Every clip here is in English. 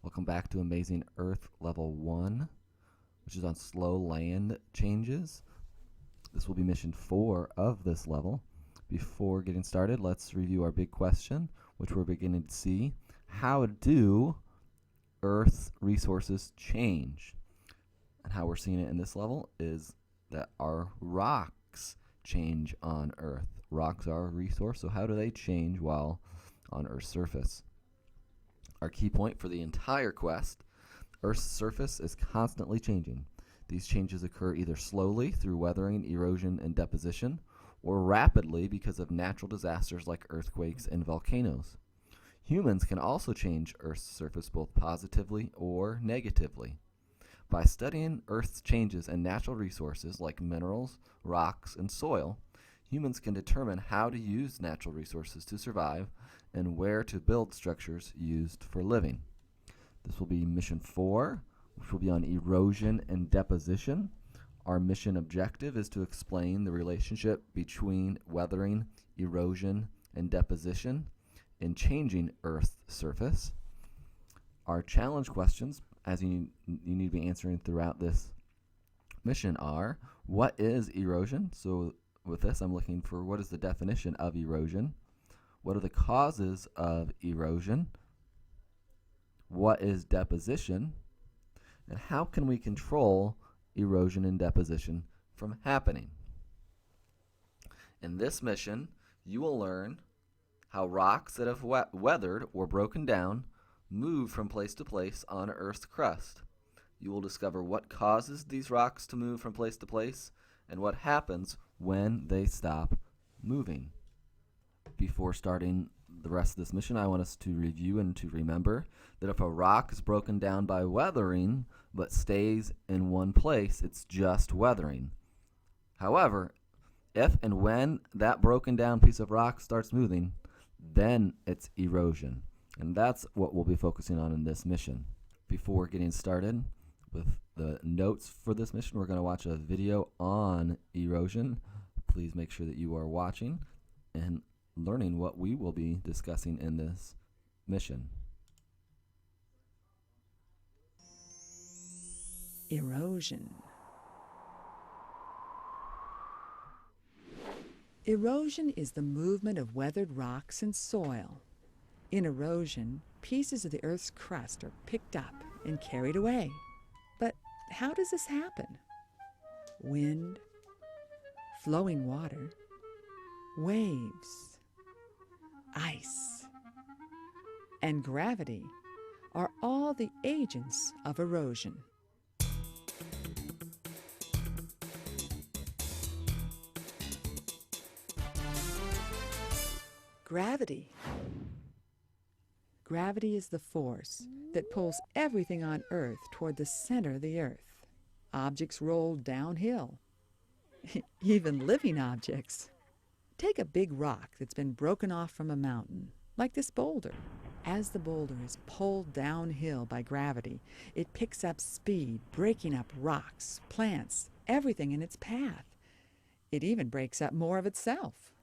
Welcome back to Amazing Earth Level 1, which is on slow land changes. This will be mission 4 of this level. Before getting started, let's review our big question, which we're beginning to see. How do Earth's resources change? And how we're seeing it in this level is that our rocks change on Earth. Rocks are a resource, so how do they change while on Earth's surface? Our key point for the entire quest: Earth's surface is constantly changing. These changes occur either slowly through weathering, erosion, and deposition, or rapidly because of natural disasters like earthquakes and volcanoes. Humans can also change Earth's surface both positively or negatively. By studying Earth's changes and natural resources like minerals, rocks, and soil, humans can determine how to use natural resources to survive and where to build structures used for living. This will be mission 4, which will be on erosion and deposition. Our mission objective is to explain the relationship between weathering, erosion, and deposition in changing Earth's surface. Our challenge questions, as you need to be answering throughout this mission, are: what is erosion? So with this, I'm looking for what is the definition of erosion? What are the causes of erosion? What is deposition? And how can we control erosion and deposition from happening? In this mission, you will learn how rocks that have weathered or broken down move from place to place on Earth's crust. You will discover what causes these rocks to move from place to place and what happens when they stop moving. Before starting the rest of this mission, I want us to review and to remember that if a rock is broken down by weathering but stays in one place, it's just weathering. However, if and when that broken down piece of rock starts moving, then it's erosion. And that's what we'll be focusing on in this mission. Before getting started with the notes for this mission, we're going to watch a video on erosion. Please make sure that you are watching and learning what we will be discussing in this mission. Erosion. Erosion is the movement of weathered rocks and soil. In erosion, pieces of the Earth's crust are picked up and carried away. But how does this happen? Wind, flowing water, waves, ice, and gravity are all the agents of erosion. Gravity. Gravity is the force that pulls everything on Earth toward the center of the Earth. Objects roll downhill, even living objects. Take a big rock that's been broken off from a mountain, like this boulder. As the boulder is pulled downhill by gravity, it picks up speed, breaking up rocks, plants, everything in its path. It even breaks up more of itself.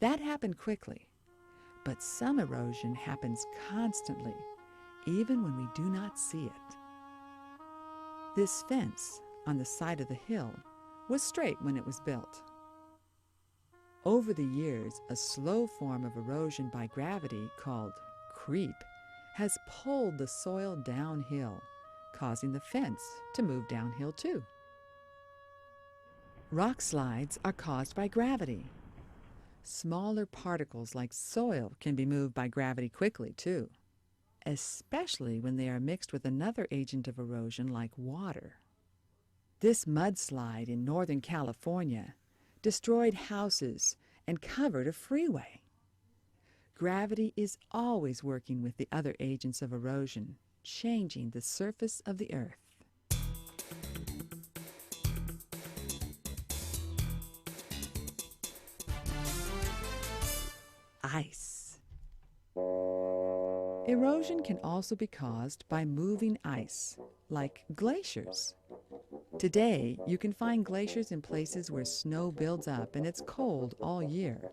That happened quickly, but some erosion happens constantly, even when we do not see it. This fence on the side of the hill was straight when it was built. Over the years, a slow form of erosion by gravity called creep has pulled the soil downhill, causing the fence to move downhill too. Rock slides are caused by gravity. Smaller particles like soil can be moved by gravity quickly too, especially when they are mixed with another agent of erosion like water. This mudslide in Northern California destroyed houses and covered a freeway. Gravity is always working with the other agents of erosion, changing the surface of the Earth. Ice. Erosion can also be caused by moving ice, like glaciers. Today, you can find glaciers in places where snow builds up and it's cold all year.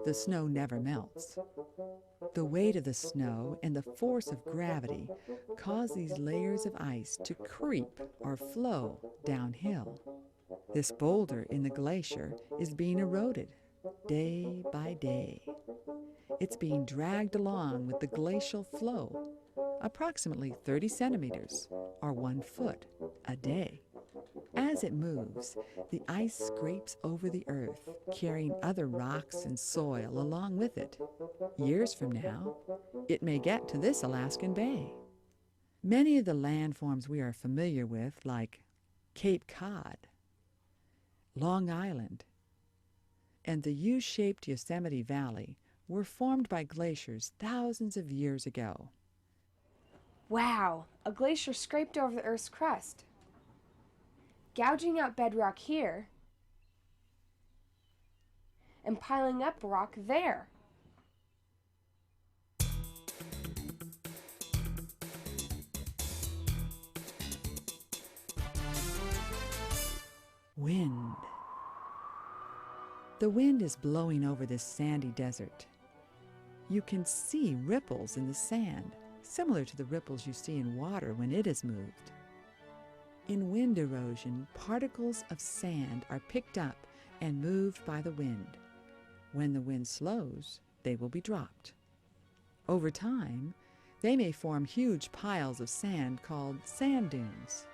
The snow never melts. The weight of the snow and the force of gravity cause these layers of ice to creep or flow downhill. This boulder in the glacier is being eroded day by day. It's being dragged along with the glacial flow, approximately 30 centimeters or 1 foot a day. As it moves, the ice scrapes over the earth, carrying other rocks and soil along with it. Years from now, it may get to this Alaskan bay. Many of the landforms we are familiar with, like Cape Cod, Long Island, and the U-shaped Yosemite Valley, were formed by glaciers thousands of years ago. Wow, a glacier scraped over the Earth's crust, gouging out bedrock here and piling up rock there. Wind. The wind is blowing over this sandy desert. You can see ripples in the sand, similar to the ripples you see in water when it is moved. In wind erosion, particles of sand are picked up and moved by the wind. When the wind slows, they will be dropped. Over time, they may form huge piles of sand called sand dunes.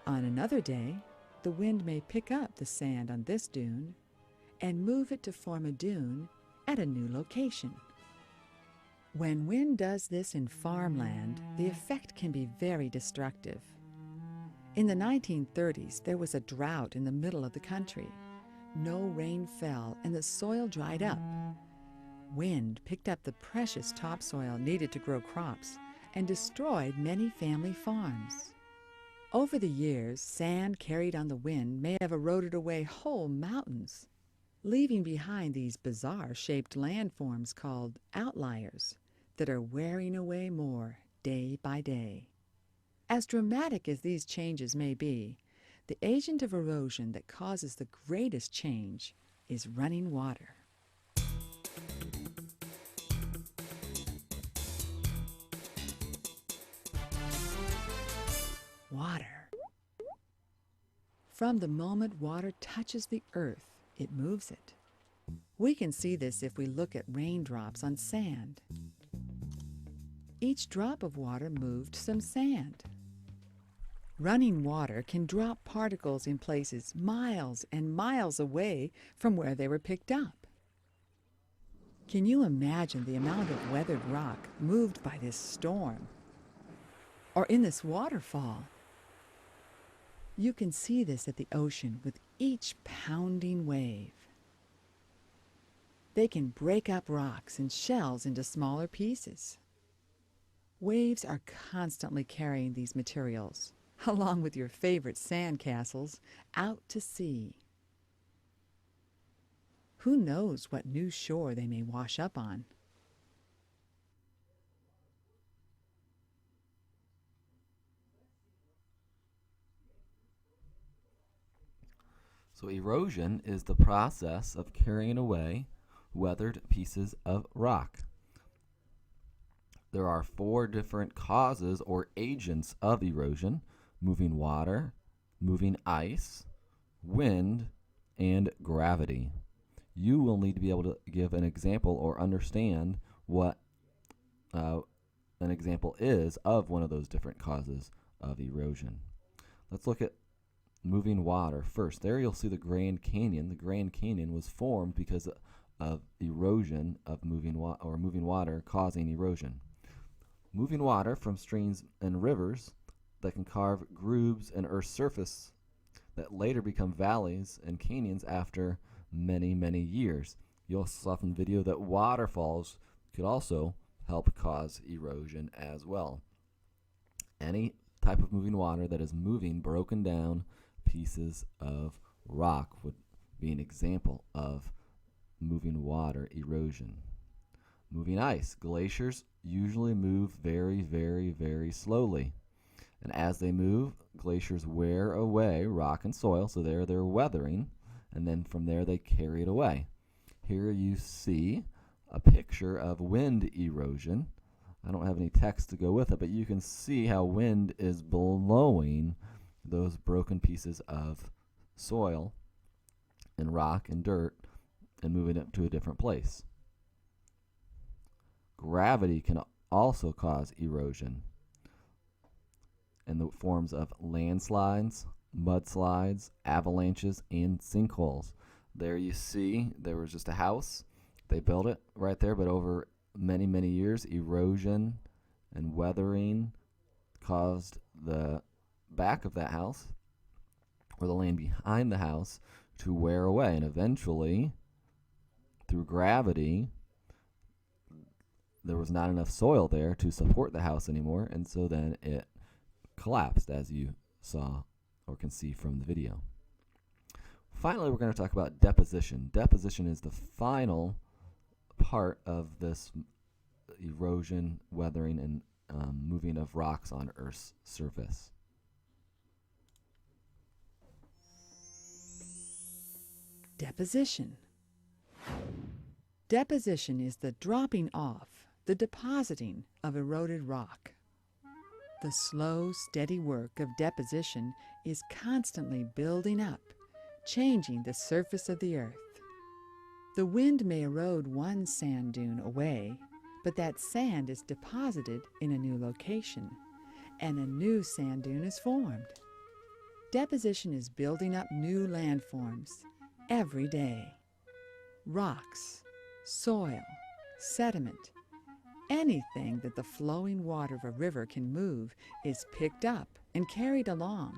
On another day, the wind may pick up the sand on this dune and move it to form a dune at a new location. When wind does this in farmland, the effect can be very destructive. In the 1930s, there was a drought in the middle of the country. No rain fell and the soil dried up. Wind picked up the precious topsoil needed to grow crops and destroyed many family farms. Over the years, sand carried on the wind may have eroded away whole mountains, leaving behind these bizarre-shaped landforms called outliers that are wearing away more day by day. As dramatic as these changes may be, the agent of erosion that causes the greatest change is running water. Water. From the moment water touches the earth, it moves it. We can see this if we look at raindrops on sand. Each drop of water moved some sand. Running water can drop particles in places miles and miles away from where they were picked up. Can you imagine the amount of weathered rock moved by this storm? Or in this waterfall? You can see this at the ocean with each pounding wave. They can break up rocks and shells into smaller pieces. Waves are constantly carrying these materials, along with your favorite sandcastles, out to sea. Who knows what new shore they may wash up on? So erosion is the process of carrying away weathered pieces of rock. There are 4 different causes or agents of erosion: moving water, moving ice, wind, and gravity. You will need to be able to give an example or understand what an example is of one of those different causes of erosion. Let's look at moving water first. There you'll see the Grand Canyon. The Grand Canyon was formed because of erosion of moving water causing erosion. Moving water from streams and rivers that can carve grooves in Earth's surface that later become valleys and canyons after many, many years. You also saw from the video that waterfalls could also help cause erosion as well. Any type of moving water that is moving broken down pieces of rock would be an example of moving water erosion. Moving ice. Glaciers usually move very, very, very slowly. And as they move, glaciers wear away rock and soil, so they're weathering, and then from there they carry it away. Here you see a picture of wind erosion. I don't have any text to go with it, but you can see how wind is blowing those broken pieces of soil and rock and dirt and moving it to a different place. Gravity can also cause erosion in the forms of landslides, mudslides, avalanches, and sinkholes. There you see there was just a house. They built it right there, but over many, many years, erosion and weathering caused the back of that house or the land behind the house to wear away. And eventually, through gravity, there was not enough soil there to support the house anymore, and so then it collapsed, as you saw or can see from the video. Finally, we're going to talk about deposition. Deposition is the final part of this erosion, weathering, and moving of rocks on Earth's surface. Deposition. Deposition is the dropping off, the depositing of eroded rock. The slow, steady work of deposition is constantly building up, changing the surface of the earth. The wind may erode one sand dune away, but that sand is deposited in a new location, and a new sand dune is formed. Deposition is building up new landforms every day. Rocks, soil, sediment, anything that the flowing water of a river can move is picked up and carried along,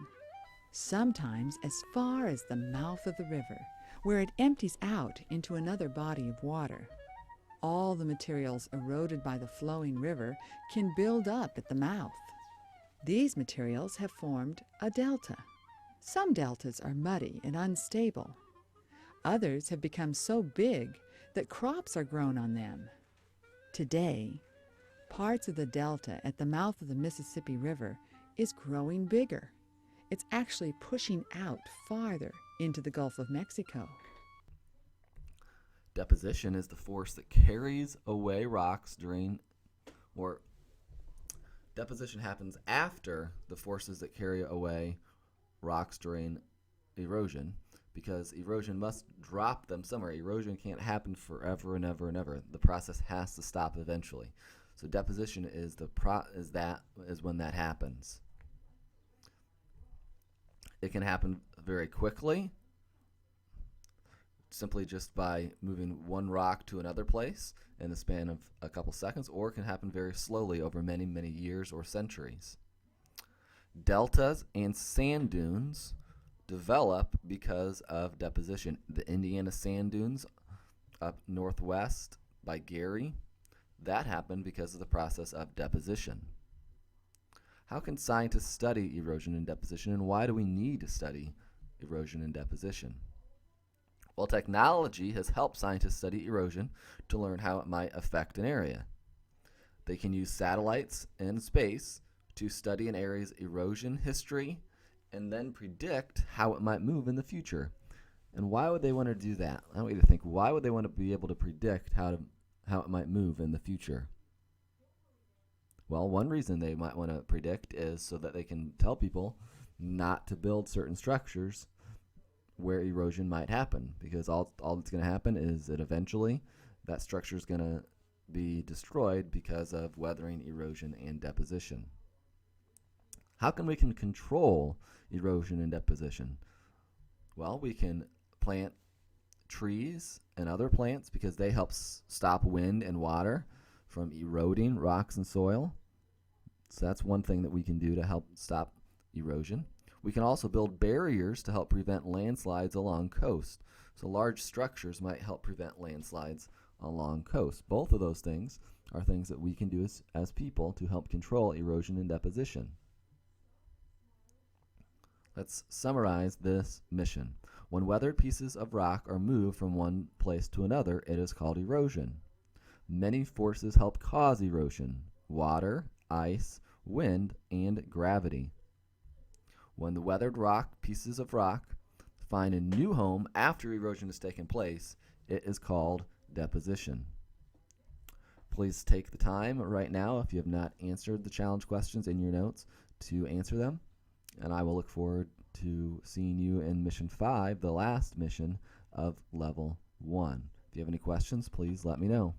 sometimes as far as the mouth of the river, where it empties out into another body of water. All the materials eroded by the flowing river can build up at the mouth. These materials have formed a delta. Some deltas are muddy and unstable. Others have become so big that crops are grown on them. Today, parts of the delta at the mouth of the Mississippi River is growing bigger. It's actually pushing out farther into the Gulf of Mexico. Deposition is the force that carries away rocks deposition happens after the forces that carry away rocks during erosion, because erosion must drop them somewhere. Erosion can't happen forever and ever and ever. The process has to stop eventually. So deposition is when that happens. It can happen very quickly, simply just by moving one rock to another place in the span of a couple seconds, or it can happen very slowly over many, many years or centuries. Deltas and sand dunes develop because of deposition. The Indiana sand dunes up northwest by Gary, that happened because of the process of deposition. How can scientists study erosion and deposition, and why do we need to study erosion and deposition? Well, technology has helped scientists study erosion to learn how it might affect an area. They can use satellites in space to study an area's erosion history and then predict how it might move in the future. And why would they want to do that? I want you to think, why would they want to be able to predict how it might move in the future? Well, one reason they might want to predict is so that they can tell people not to build certain structures where erosion might happen, because all that's going to happen is that eventually that structure is going to be destroyed because of weathering, erosion, and deposition. How can we control erosion and deposition? Well, we can plant trees and other plants because they help stop wind and water from eroding rocks and soil. So that's one thing that we can do to help stop erosion. We can also build barriers to help prevent landslides along coast. So large structures might help prevent landslides along coast. Both of those things are things that we can do as people to help control erosion and deposition. Let's summarize this mission. When weathered pieces of rock are moved from one place to another, it is called erosion. Many forces help cause erosion: water, ice, wind, and gravity. When the weathered pieces of rock find a new home after erosion has taken place, it is called deposition. Please take the time right now, if you have not answered the challenge questions in your notes, to answer them. And I will look forward to seeing you in Mission 5, the last mission of Level 1. If you have any questions, please let me know.